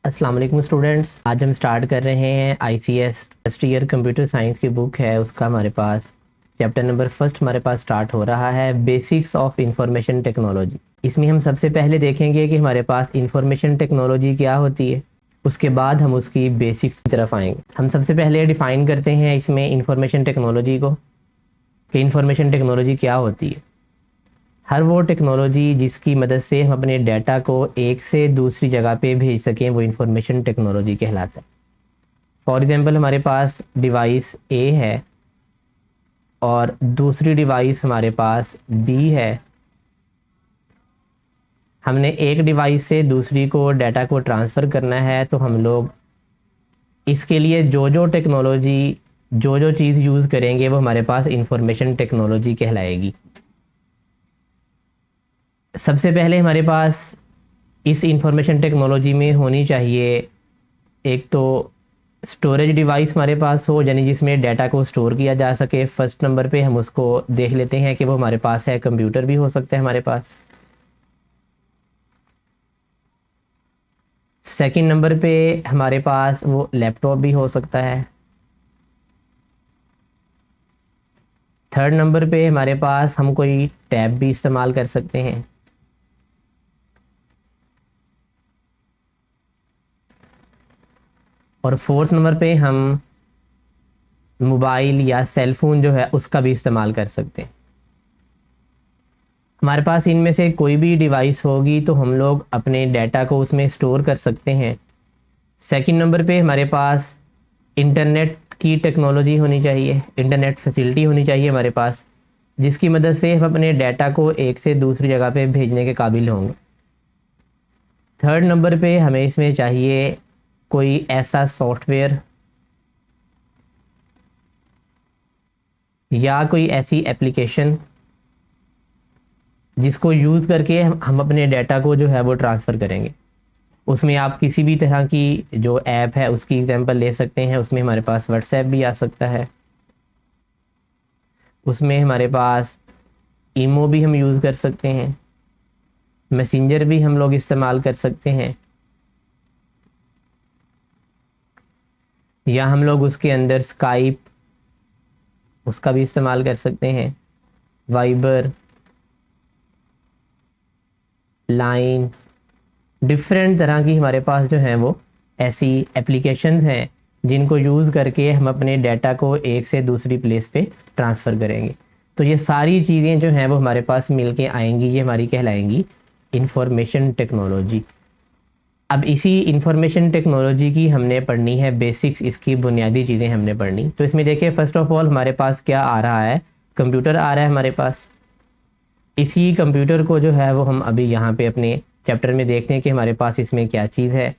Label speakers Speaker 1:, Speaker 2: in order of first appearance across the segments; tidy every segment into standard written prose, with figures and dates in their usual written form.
Speaker 1: अस्सलाम वालेकुम स्टूडेंट्स। आज हम स्टार्ट कर रहे हैं ICS first year computer science की बुक है उसका हमारे पास चैप्टर नंबर फर्स्ट हमारे पास स्टार्ट हो रहा है बेसिक्स ऑफ इंफॉर्मेशन टेक्नोलॉजी। इसमें हम सबसे पहले देखेंगे कि हमारे पास इंफॉर्मेशन टेक्नोलॉजी क्या होती है, उसके बाद हम उसकी बेसिक्स की तरफ आएंगे। हम सबसे पहले डिफ़ाइन करते हैं इसमें इंफॉर्मेशन टेक्नोलॉजी को कि इंफॉर्मेशन टेक्नोलॉजी क्या होती है। हर वो टेक्नोलॉजी जिसकी मदद से हम अपने डाटा को एक से दूसरी जगह पे भेज सकें वो इंफॉर्मेशन टेक्नोलॉजी कहलाता है। फॉर एग्ज़ाम्पल हमारे पास डिवाइस ए है और दूसरी डिवाइस हमारे पास बी है। हमने एक डिवाइस से दूसरी को डाटा को ट्रांसफ़र करना है तो हम लोग इसके लिए जो टेक्नोलॉजी जो चीज़ यूज़ करेंगे वो हमारे पास इंफॉर्मेशन टेक्नोलॉजी कहलाएगी। सबसे पहले हमारे पास इस इंफॉर्मेशन टेक्नोलॉजी में होनी चाहिए एक तो स्टोरेज डिवाइस हमारे पास हो, यानी जिसमें डाटा को स्टोर किया जा सके। फर्स्ट नंबर पे हम उसको देख लेते हैं कि वो हमारे पास है, कंप्यूटर भी हो सकता है हमारे पास। सेकंड नंबर पे हमारे पास वो लैपटॉप भी हो सकता है। थर्ड नंबर पे हमारे पास हम कोई टैब भी इस्तेमाल कर सकते हैं। और फोर्थ नंबर पे हम मोबाइल या सेल फ़ोन जो है उसका भी इस्तेमाल कर सकते हैं। हमारे पास इनमें से कोई भी डिवाइस होगी तो हम लोग अपने डाटा को उसमें स्टोर कर सकते हैं। सेकंड नंबर पे हमारे पास इंटरनेट की टेक्नोलॉजी होनी चाहिए, इंटरनेट फैसिलिटी होनी चाहिए हमारे पास, जिसकी मदद से हम अपने डाटा को एक से दूसरी जगह पे भेजने के काबिल होंगे। थर्ड नंबर पे हमें इसमें चाहिए कोई ऐसा सॉफ्टवेयर या कोई ऐसी एप्लीकेशन जिसको यूज़ करके हम अपने डाटा को जो है वो ट्रांसफ़र करेंगे। उसमें आप किसी भी तरह की जो ऐप है उसकी एग्जांपल ले सकते हैं। उसमें हमारे पास व्हाट्सएप भी आ सकता है, उसमें हमारे पास ईमो भी हम यूज़ कर सकते हैं, मैसेंजर भी हम लोग इस्तेमाल कर सकते हैं, या हम लोग उसके अंदर स्काइप उसका भी इस्तेमाल कर सकते हैं, वाइबर, लाइन, डिफरेंट तरह की हमारे पास जो हैं वो ऐसी एप्लीकेशंस हैं जिनको यूज़ करके हम अपने डाटा को एक से दूसरी प्लेस पे ट्रांसफ़र करेंगे। तो ये सारी चीज़ें जो हैं वो हमारे पास मिलके आएंगी, ये हमारी कहलाएंगी इंफॉर्मेशन टेक्नोलॉजी। अब इसी इंफॉर्मेशन टेक्नोलॉजी की हमने पढ़नी है बेसिक्स, इसकी बुनियादी चीज़ें हमने पढ़नी। तो इसमें देखिए फर्स्ट ऑफ ऑल हमारे पास क्या आ रहा है, कंप्यूटर आ रहा है हमारे पास। इसी कंप्यूटर को जो है वो हम अभी यहाँ पे अपने चैप्टर में देखते हैं कि हमारे पास इसमें क्या चीज़ है।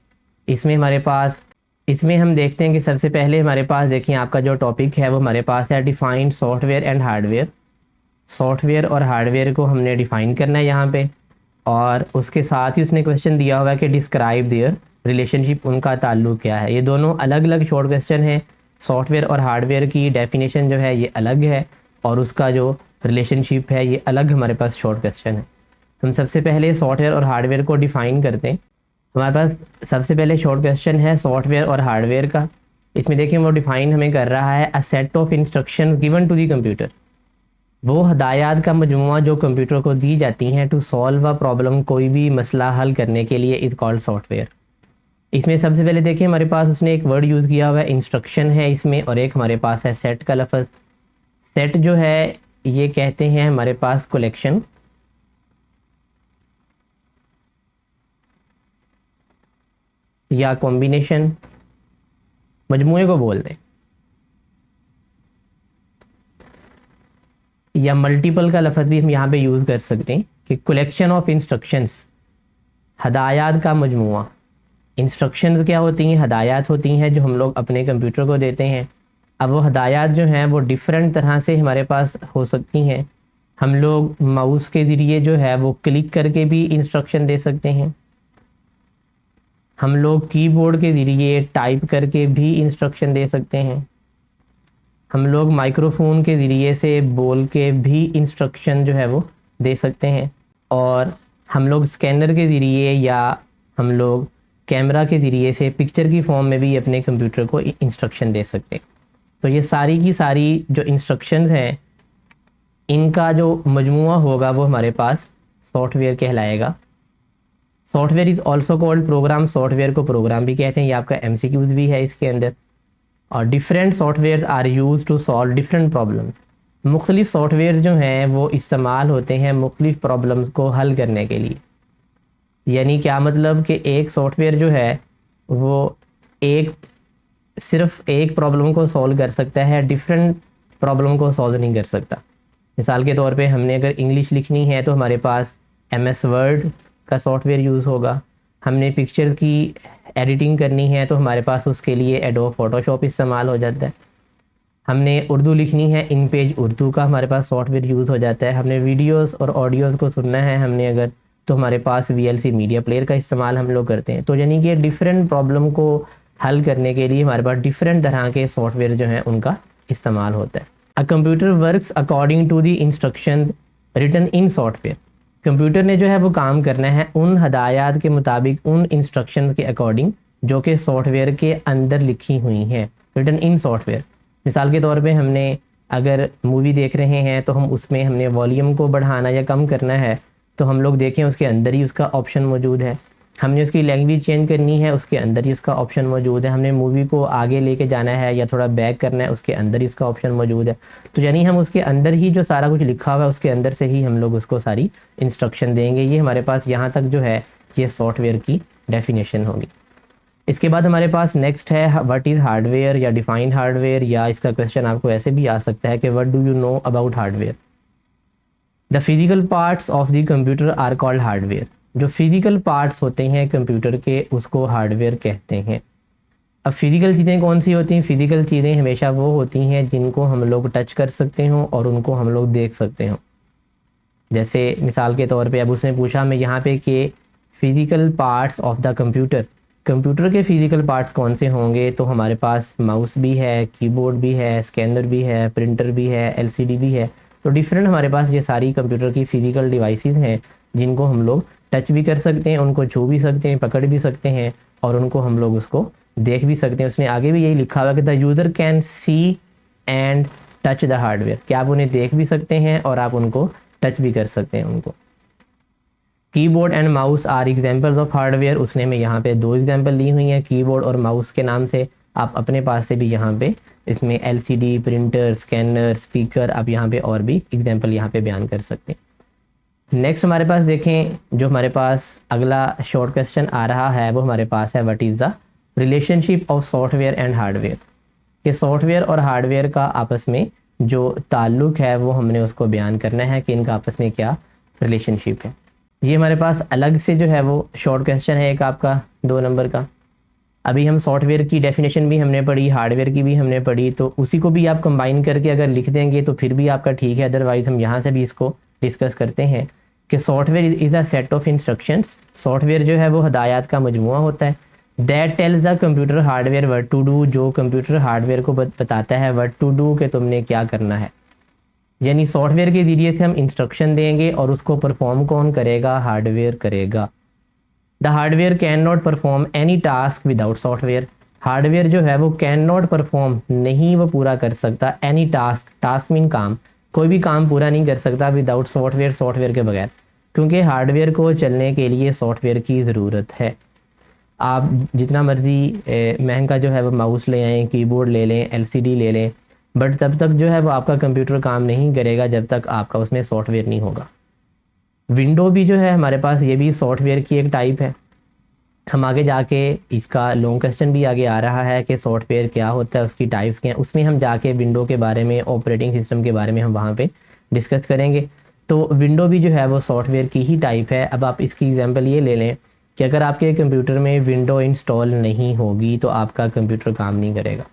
Speaker 1: इसमें हम देखते हैं कि सबसे पहले हमारे पास देखिए आपका जो टॉपिक है वो हमारे पास है defined software and hardware. Software और हार्डवेयर को हमने डिफ़ाइन करना है यहाँ पे, और उसके साथ ही उसने क्वेश्चन दिया हुआ है कि डिस्क्राइब देयर रिलेशनशिप, उनका ताल्लुक क्या है। ये दोनों अलग अलग शॉर्ट क्वेश्चन है। सॉफ्टवेयर और हार्डवेयर की डेफिनेशन जो है ये अलग है और उसका जो रिलेशनशिप है ये अलग हमारे पास शॉर्ट क्वेश्चन है। हम सबसे पहले सॉफ्टवेयर और हार्डवेयर को डिफ़ाइन करते हैं। हमारे पास सबसे पहले शॉर्ट क्वेश्चन है सॉफ्टवेयर और हार्डवेयर का। इसमें देखिए वो डिफ़ाइन हमें कर रहा है a set of instruction given to the computer, वो हदायत का मजमूआ जो कंप्यूटर को दी जाती हैं टू सॉल्व अ प्रॉब्लम, कोई भी मसला हल करने के लिए, इज़ कॉल्ड सॉफ्टवेयर। इसमें सबसे पहले देखिए हमारे पास उसने एक वर्ड यूज़ किया हुआ है, इंस्ट्रक्शन है इसमें, और एक हमारे पास है सेट का लफ्ज़। सेट जो है ये कहते हैं हमारे पास कलेक्शन, या कॉम्बिनेशन, मजमूए को बोल दें, या मल्टीपल का लफ्ज़ भी हम यहाँ पे यूज़ कर सकते हैं कि कलेक्शन ऑफ इंस्ट्रक्शंस, हदायत का मजमूआ। इंस्ट्रक्शंस क्या होती हैं, हदायत होती हैं जो हम लोग अपने कंप्यूटर को देते हैं। अब वो हदायत जो हैं वो डिफरेंट तरह से हमारे पास हो सकती हैं। हम लोग माउस के ज़रिए जो है वो क्लिक करके भी इंस्ट्रक्शन दे सकते हैं, हम लोग कीबोर्ड के ज़रिए टाइप करके भी इंस्ट्रक्शन दे सकते हैं, हम लोग माइक्रोफोन के ज़रिए से बोल के भी इंस्ट्रक्शन जो है वो दे सकते हैं, और हम लोग स्कैनर के ज़रिए या हम लोग कैमरा के ज़रिए से पिक्चर की फॉर्म में भी अपने कंप्यूटर को इंस्ट्रक्शन दे सकते हैं। तो ये सारी की सारी जो इंस्ट्रक्शंस हैं इनका जो मजमूआ होगा वो हमारे पास सॉफ्टवेयर कहलाएगा। Software is also called programme, software को प्रोग्राम भी कहते हैं, ये आपका MCQs भी है इसके अंदर। और different software are use to solve different problems, मुख्तलिफ सॉफ्टवेयर जो हैं वो इस्तेमाल होते हैं मुख्तलिफ प्रॉब्लम्स को हल करने के लिए। यानी क्या मतलब कि एक सॉफ्टवेयर जो है वो सिर्फ एक प्रॉब्लम को सॉल्व कर सकता है, डिफरेंट प्रॉब्लम को सॉल्व नहीं कर सकता। मिसाल के तौर पे हमने अगर इंग्लिश लिखनी है तो हमारे पास MS वर्ड का सॉफ्टवेयर यूज़ होगा। हमने पिक्चर की एडिटिंग करनी है तो हमारे पास उसके लिए एडोब फोटोशॉप इस्तेमाल हो जाता है। हमने उर्दू लिखनी है, इन पेज उर्दू का हमारे पास सॉफ्टवेयर यूज़ हो जाता है। हमने वीडियोस और ऑडियोज़ को सुनना है हमने अगर, तो हमारे पास VLC मीडिया प्लेयर का इस्तेमाल हम लोग करते हैं। तो यानी कि डिफरेंट प्रॉब्लम को हल करने के लिए हमारे पास डिफरेंट तरह के सॉफ्टवेयर जो हैं उनका इस्तेमाल होता है। A computer works according to the instruction written in software, computer ने जो है वो काम करना है उन हदायत के मुताबिक, उन इंस्ट्रक्शन के अकॉर्डिंग जो कि सॉफ्टवेयर के अंदर लिखी हुई हैं, रिटन इन सॉफ्टवेयर। मिसाल के तौर पे हमने अगर मूवी देख रहे हैं तो हम उसमें हमने वॉल्यूम को बढ़ाना या कम करना है तो हम लोग देखें उसके अंदर ही उसका ऑप्शन मौजूद है। हमने उसकी लैंग्वेज चेंज करनी है, उसके अंदर ही उसका ऑप्शन मौजूद है। हमने मूवी को आगे लेके जाना है या थोड़ा बैक करना है, उसके अंदर ही उसका ऑप्शन मौजूद है। तो यानी हम उसके अंदर ही जो सारा कुछ लिखा हुआ है उसके अंदर से ही हम लोग उसको सारी इंस्ट्रक्शन देंगे। ये हमारे पास यहाँ तक जो है ये सॉफ्टवेयर की डेफिनेशन होगी। इसके बाद हमारे पास नेक्स्ट है व्हाट इज़ हार्डवेयर या डिफाइंड हार्डवेयर, या इसका क्वेश्चन आपको ऐसे भी आ सकता है कि what do you know about hardware. The physical parts of the computer are called hardware, जो फिजिकल पार्ट्स होते हैं कंप्यूटर के उसको हार्डवेयर कहते हैं। अब फिजिकल चीज़ें कौन सी होती हैं? फिजिकल चीज़ें हमेशा वो होती हैं जिनको हम लोग टच कर सकते हो और उनको हम लोग देख सकते हो। जैसे मिसाल के तौर पे अब उसने पूछा मैं यहाँ पे कि physical parts of the computer, computer के फिजिकल पार्ट्स कौन से होंगे, तो हमारे पास माउस भी है, कीबोर्ड भी है, स्कैनर भी है, प्रिंटर भी है, LCD भी है। तो डिफरेंट हमारे पास ये सारी कंप्यूटर की फिजिकल डिवाइसेस हैं जिनको हम लोग टच भी कर सकते हैं, उनको छू भी सकते हैं, पकड़ भी सकते हैं और उनको हम लोग उसको देख भी सकते हैं। उसमें आगे भी यही लिखा हुआ है कि the user can see and touch the hardware, कि आप उन्हें देख भी सकते हैं और आप उनको टच भी कर सकते हैं उनको। Keyboard and mouse are examples of hardware, उसने हमें यहाँ पे 2 एग्जाम्पल दी हुई हैं कीबोर्ड और माउस के नाम से। आप अपने पास से भी यहाँ पे इसमें LCD, प्रिंटर, स्कैनर, स्पीकर, आप यहाँ पे और भी एग्जाम्पल यहाँ पे बयान कर सकते हैं। नेक्स्ट हमारे पास देखें, जो हमारे पास अगला शॉर्ट क्वेश्चन आ रहा है वो हमारे पास है what is the relationship of software and hardware, कि सॉफ्टवेयर और हार्डवेयर का आपस में जो ताल्लुक़ है वो हमने उसको बयान करना है कि इनका आपस में क्या रिलेशनशिप है। ये हमारे पास अलग से जो है वो शॉर्ट क्वेश्चन है एक आपका 2 नंबर का। अभी हम सॉफ्टवेयर की डेफिनेशन भी हमने पढ़ी, हार्डवेयर की भी हमने पढ़ी, तो उसी को भी आप कंबाइन करके अगर लिख देंगे तो फिर भी आपका ठीक है। अदरवाइज़ हम यहाँ से भी इसको डिस्कस करते हैं कि software is a set of instructions, software जो है वो हदायत का मजमुआ होता है। That tells the computer hardware what to do, जो कंप्यूटर हार्डवेयर को बताता है व्हाट टू डू कि तुमने क्या करना है। यानी सॉफ्टवेयर के ज़रिए से हम इंस्ट्रक्शन देंगे और उसको परफॉर्म कौन करेगा? हार्डवेयर करेगा। The hardware can not perform any task without software, hardware जो है वो कैन नॉट परफॉर्म, नहीं वो पूरा कर सकता, एनी टास्क, टास्क मीन काम, कोई भी काम पूरा नहीं कर सकता विदाउट सॉफ्टवेयर, सॉफ्टवेयर के बगैर, क्योंकि हार्डवेयर को चलने के लिए सॉफ्टवेयर की ज़रूरत है। आप जितना मर्ज़ी महंगा जो है वो माउस ले आएँ, कीबोर्ड ले लें, LCD ले लें, बट तब तक जो है वो आपका कंप्यूटर काम नहीं करेगा जब तक आपका उसमें सॉफ्टवेयर नहीं होगा। विंडो भी जो है हमारे पास ये भी सॉफ्टवेयर की एक टाइप है। हम आगे जाके इसका लॉन्ग क्वेश्चन भी आगे आ रहा है कि सॉफ्टवेयर क्या होता है, उसकी टाइप्स क्या हैं, उसमें हम जाके विंडो के बारे में, ऑपरेटिंग सिस्टम के बारे में हम वहाँ पे डिस्कस करेंगे। तो विंडो भी जो है वो सॉफ्टवेयर की ही टाइप है। अब आप इसकी एग्जांपल ये ले लें कि अगर आपके कंप्यूटर में विंडो इंस्टॉल नहीं होगी तो आपका कंप्यूटर काम नहीं करेगा।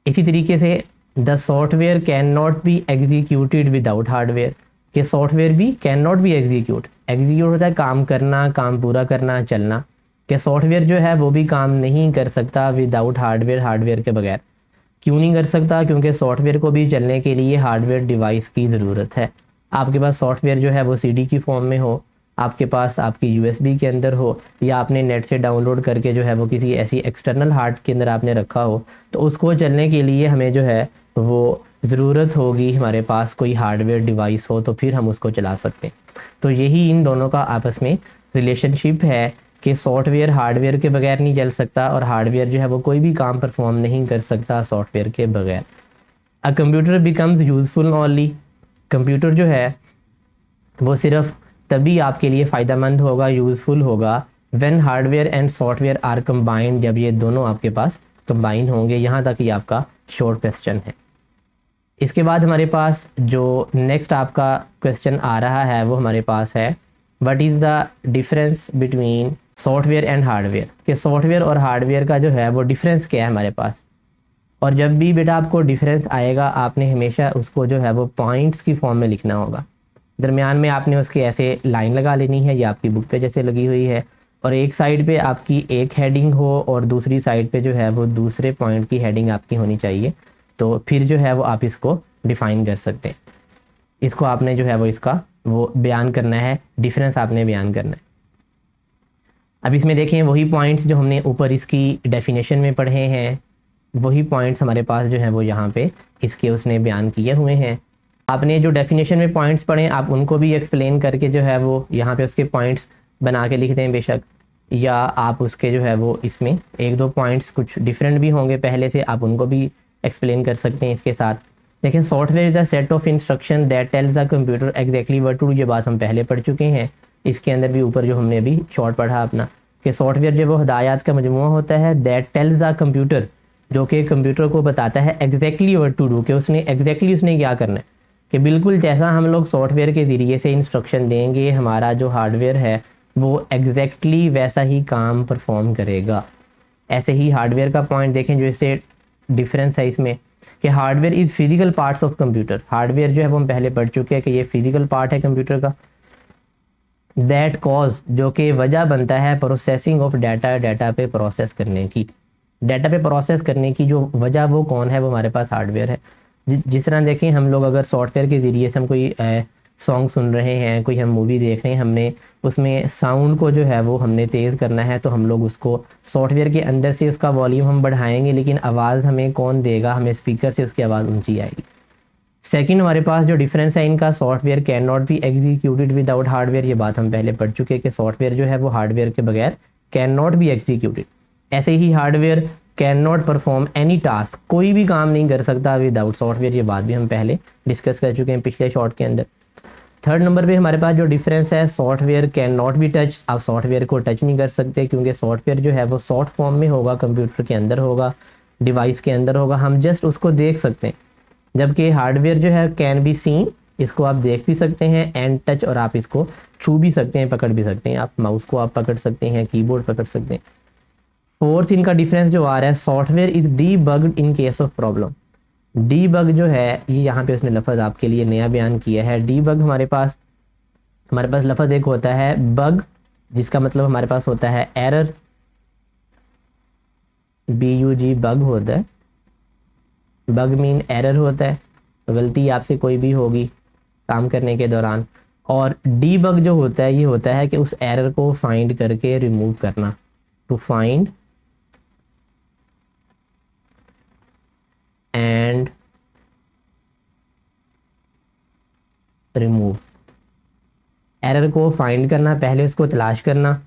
Speaker 1: इसी तरीके से the software can not be executed without hardware, कि सॉफ्टवेयर भी कैन नॉट बी एग्जीक्यूट होता है काम करना, काम पूरा करना, चलना, कि सॉफ्टवेयर जो है वो भी काम नहीं कर सकता विदाउट हार्डवेयर, हार्डवेयर के बगैर। क्यों नहीं कर सकता? क्योंकि सॉफ्टवेयर को भी चलने के लिए हार्डवेयर डिवाइस की ज़रूरत है। आपके पास सॉफ्टवेयर जो है वो CD की फॉर्म में हो, आपके पास आपकी यूएसबी के अंदर हो, या आपने नेट से डाउनलोड करके जो है वो किसी ऐसी एक्सटर्नल हार्ड के अंदर आपने रखा हो, तो उसको चलने के लिए हमें जो है वो ज़रूरत होगी हमारे पास कोई हार्डवेयर डिवाइस हो, तो फिर हम उसको चला सकते हैं। तो यही इन दोनों का आपस में रिलेशनशिप है कि सॉफ्टवेयर हार्डवेयर के बगैर नहीं चल सकता, और हार्डवेयर जो है वो कोई भी काम परफॉर्म नहीं कर सकता सॉफ्टवेयर के बगैर। A computer becomes useful only, computer जो है वो सिर्फ तभी आपके लिए फ़ायदेमंद होगा, यूज़फुल होगा, when hardware and software are combined, जब ये दोनों आपके पास कंबाइन होंगे। यहाँ तक ये आपका शॉर्ट क्वेश्चन है। इसके बाद हमारे पास जो नेक्स्ट आपका क्वेश्चन आ रहा है वो हमारे पास है, what is the difference between software and hardware, कि सॉफ्टवेयर और हार्डवेयर का जो है वो डिफरेंस क्या है हमारे पास। और जब भी बेटा आपको डिफरेंस आएगा, आपने हमेशा उसको जो है वो पॉइंट्स की फॉर्म में लिखना होगा। दरमियान में आपने उसके ऐसे लाइन लगा लेनी है, ये आपकी बुक पे जैसे लगी हुई है, और एक साइड पे आपकी एक हेडिंग हो और दूसरी साइड पे जो है वो दूसरे पॉइंट की हेडिंग आपकी होनी चाहिए। तो फिर जो है वो आप इसको डिफ़ाइन कर सकते हैं। इसको आपने जो है वो इसका वो बयान करना है, डिफरेंस आपने बयान करना है। अब इसमें देखें वही पॉइंट्स जो हमने ऊपर इसकी डेफिनेशन में पढ़े हैं, वही पॉइंट्स हमारे पास जो हैं वो यहाँ पे इसके उसने बयान किए हुए हैं। आपने जो डेफिनेशन में पॉइंट्स पढ़े आप उनको भी एक्सप्लेन करके जो है वो यहाँ पे उसके पॉइंट्स बना के लिख दें बेशक, या आप उसके जो है वो इसमें एक दो पॉइंट्स कुछ डिफरेंट भी होंगे पहले से, आप उनको भी एक्सप्लेन कर सकते हैं इसके साथ। देखें, software is a set of instruction that tells the computer exactly what to do, ये बात हम पहले पढ़ चुके हैं। इसके अंदर भी ऊपर जो हमने अभी शॉर्ट पढ़ा अपना, कि सॉफ्टवेयर जो वो हदायत का मजमूआ होता है, दैट टेल्स द कंप्यूटर, जो कि कंप्यूटर को बताता है एग्जैक्टली व्हाट टू डू, कि उसने एग्जैक्टली उसने क्या करना है, कि बिल्कुल जैसा हम लोग सॉफ्टवेयर के ज़रिए से इंस्ट्रक्शन देंगे, हमारा जो हार्डवेयर है वो एग्जैक्टली वैसा ही काम परफॉर्म करेगा। ऐसे ही हार्डवेयर का पॉइंट देखें जो इससे डिफरेंस है इसमें, कि hardware is physical parts of computer, hardware जो है वो हम पहले पढ़ चुके हैं कि ये फिजिकल पार्ट है कंप्यूटर का। दैट कॉज, जो कि वजह बनता है प्रोसेसिंग ऑफ डाटा, डाटा पे प्रोसेस करने की, डाटा पे प्रोसेस करने की जो वजह वो कौन है, वो हमारे पास हार्डवेयर है। जिस तरह देखें हम लोग अगर सॉफ्टवेयर के ज़रिए से हम कोई सॉन्ग सुन रहे हैं, कोई हम मूवी देख रहे हैं, हमने उसमें साउंड को जो है वो हमने तेज़ करना है, तो हम लोग उसको सॉफ्टवेयर के अंदर से उसका वॉल्यूम हम बढ़ाएंगे, लेकिन आवाज़ हमें कौन देगा, हमें स्पीकर से उसकी आवाज़ ऊंची आएगी। सेकंड हमारे पास जो डिफरेंस है इनका, software can not be executed without hardware, ये बात हम पहले पढ़ चुके हैं कि सॉफ्टवेयर जो है वो हार्डवेयर के बगैर कैन नॉट बी एग्जीक्यूटेड। ऐसे ही hardware can not perform any task, कोई भी काम नहीं कर सकता विदाउट सॉफ्टवेयर, ये बात भी हम पहले डिस्कस कर चुके हैं पिछले शॉर्ट के अंदर। थर्ड नंबर पे हमारे पास जो डिफरेंस है, software can not be touch, आप सॉफ्टवेयर को टच नहीं कर सकते क्योंकि सॉफ्टवेयर जो है वो सॉफ्ट फॉर्म में होगा, कंप्यूटर के अंदर होगा, डिवाइस के अंदर होगा, हम जस्ट उसको देख सकते हैं। जबकि हार्डवेयर जो है कैन बी सीन, इसको आप देख भी सकते हैं, एंड टच, और आप इसको छू भी सकते हैं, पकड़ भी सकते हैं, आप माउस को आप पकड़ सकते हैं, कीबोर्ड पकड़ सकते हैं। फोर्थ इनका डिफरेंस जो आ रहा है, software is debugged in case of problem. Debug जो है ये यहाँ पे उसने लफ्ज़ आपके लिए नया बयान किया है। डीबग हमारे पास लफ्ज़ एक होता है बग, जिसका मतलब हमारे पास होता है एरर, BUG बग होता है, बग मीन एरर होता है, गलती आपसे कोई भी होगी काम करने के दौरान। और डीबग जो होता है ये होता है कि उस एरर को फाइंड करके रिमूव करना, to find and remove. Error को फाइंड करना, पहले उसको तलाश करना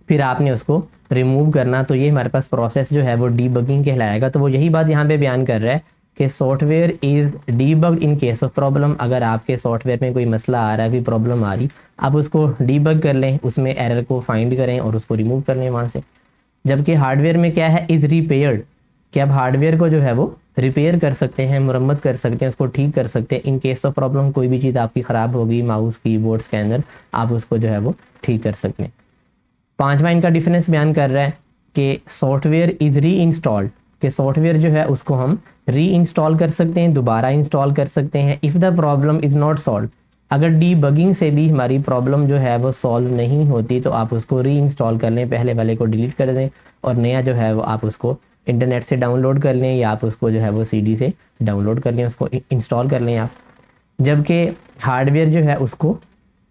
Speaker 1: फिर आपने उसको रिमूव करना, तो ये हमारे पास प्रोसेस जो है वो डीबगिंग कहलाएगा। तो वो यही बात यहाँ पे बयान कर रहा है कि software is debugged in case of problem. अगर आपके सॉफ्टवेयर में कोई मसला आ रहा है, कोई प्रॉब्लम आ रही, आप उसको डीबग कर लें, उसमें एरर को फाइंड करें और उसको रिमूव कर लें वहाँ से। जबकि हार्डवेयर में क्या है, इज़ रिपेयर्ड, कि आप हार्डवेयर को जो है वो रिपेयर कर सकते हैं, मुरम्मत कर सकते हैं, उसको ठीक कर सकते हैं। इन केस ऑफ प्रॉब्लम कोई भी चीज़ आपकी ख़राब होगी, माउस, कीबोर्ड, स्कैनर, आप उसको जो है वो ठीक कर सकते हैं। पांचवा इनका डिफरेंस बयान कर रहा है कि सॉफ्टवेयर इज़ री इंस्टॉल्ड, कि सॉफ्टवेयर जो है उसको हम री इंस्टॉल कर सकते हैं, दोबारा इंस्टॉल कर सकते हैं। If the problem is not solve, अगर डीबगिंग से भी हमारी प्रॉब्लम जो है वो सॉल्व नहीं होती तो आप उसको री इंस्टॉल कर लें, पहले वाले को डिलीट कर दें और नया जो है वो आप उसको इंटरनेट से डाउनलोड कर लें, या आप उसको जो है वो CD से डाउनलोड कर लें, उसको इंस्टॉल कर लें आप। जबकि हार्डवेयर जो है उसको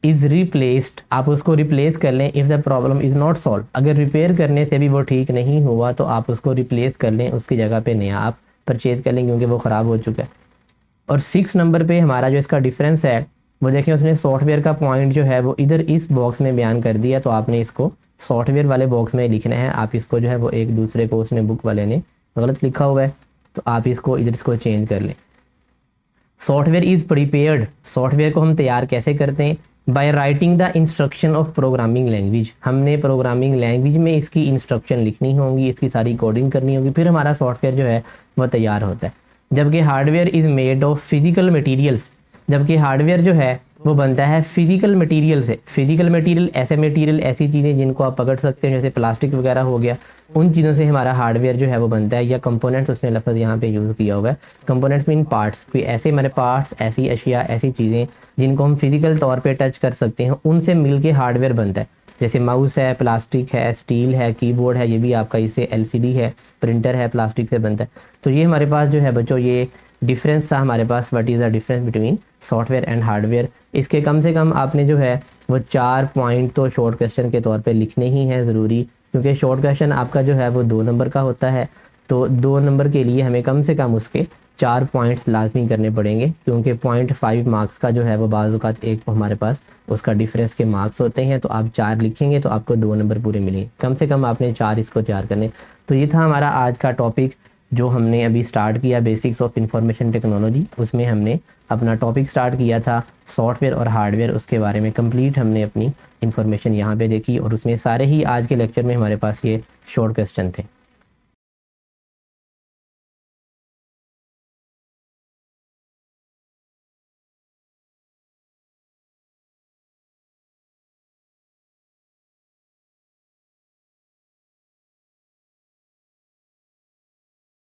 Speaker 1: इज़ रिप्लेस्ड, आप उसको रिप्लेस कर लें। If the problem is not solve, अगर रिपेयर करने से भी वो ठीक नहीं हुआ तो आप उसको रिप्लेस कर लें, उसकी जगह पे नया आप परचेज़ कर लें क्योंकि वो ख़राब हो चुका है। और 6 नंबर पे हमारा जो इसका डिफरेंस है वो देखें, उसने सॉफ्टवेयर का पॉइंट जो है वो इधर इस बॉक्स में बयान कर दिया, तो आपने इसको सॉफ्टवेयर वाले बॉक्स में लिखना है। आप इसको जो है वो एक दूसरे को उसने बुक वाले ने गलत लिखा हुआ है, तो आप इसको इधर इसको चेंज कर लें। सॉफ्टवेयर इज़ प्रिपेयर्ड, सॉफ्टवेयर को हम तैयार कैसे करते हैं? By writing the instruction of programming language, हमने प्रोग्रामिंग लैंग्वेज में इसकी इंस्ट्रक्शन लिखनी होंगी, इसकी सारी कोडिंग करनी होगी, फिर हमारा सॉफ्टवेयर जो है वो तैयार होता है। जबकि hardware is made of physical materials, जबकि हार्डवेयर जो है वो बनता है फिजिकल मटेरियल से। फिजिकल मटेरियल ऐसे मटेरियल, ऐसी चीज़ें जिनको आप पकड़ सकते हैं, जैसे प्लास्टिक वगैरह हो गया, उन चीज़ों से हमारा हार्डवेयर जो है वो बनता है। या कंपोनेंट्स उसने लफ्ज़ यहाँ पे यूज़ किया हुआ है, कंपोनेंट्स मीन पार्ट्स, कोई ऐसे हमारे पार्ट्स, ऐसी अशिया, ऐसी चीज़ें जिनको हम फिजिकल तौर पे टच कर सकते हैं, उनसे मिलके हार्डवेयर बनता है। जैसे माउस है, प्लास्टिक है, स्टील है, कीबोर्ड है, ये भी आपका इससे एलसीडी है, प्रिंटर है, प्लास्टिक से बनता है। तो ये हमारे पास जो है बच्चों ये डिफरेंस था हमारे पास, what is the difference between software and hardware. इसके कम से कम आपने जो है वो 4 पॉइंट तो शॉर्ट क्वेश्चन के तौर पे लिखने ही हैं ज़रूरी, क्योंकि शॉर्ट क्वेश्चन आपका जो है वो 2 नंबर का होता है। तो 2 नंबर के लिए हमें कम से कम उसके 4 पॉइंट लाजमी करने पड़ेंगे, क्योंकि 0.5 मार्क्स का जो है वो बाज़ औक़ात एक हमारे पास उसका डिफरेंस के मार्क्स होते हैं। तो आप 4 लिखेंगे तो आपको 2 नंबर पूरे मिलेंगे, कम से कम आपने 4 इसको तैयार करने। तो ये था हमारा आज का टॉपिक जो हमने अभी स्टार्ट किया, बेसिक्स ऑफ इंफॉर्मेशन टेक्नोलॉजी। उसमें हमने अपना टॉपिक स्टार्ट किया था सॉफ्टवेयर और हार्डवेयर, उसके बारे में कंप्लीट हमने अपनी इन्फॉर्मेशन यहाँ पे देखी, और उसमें सारे ही आज के लेक्चर में हमारे पास ये शॉर्ट क्वेश्चन थे।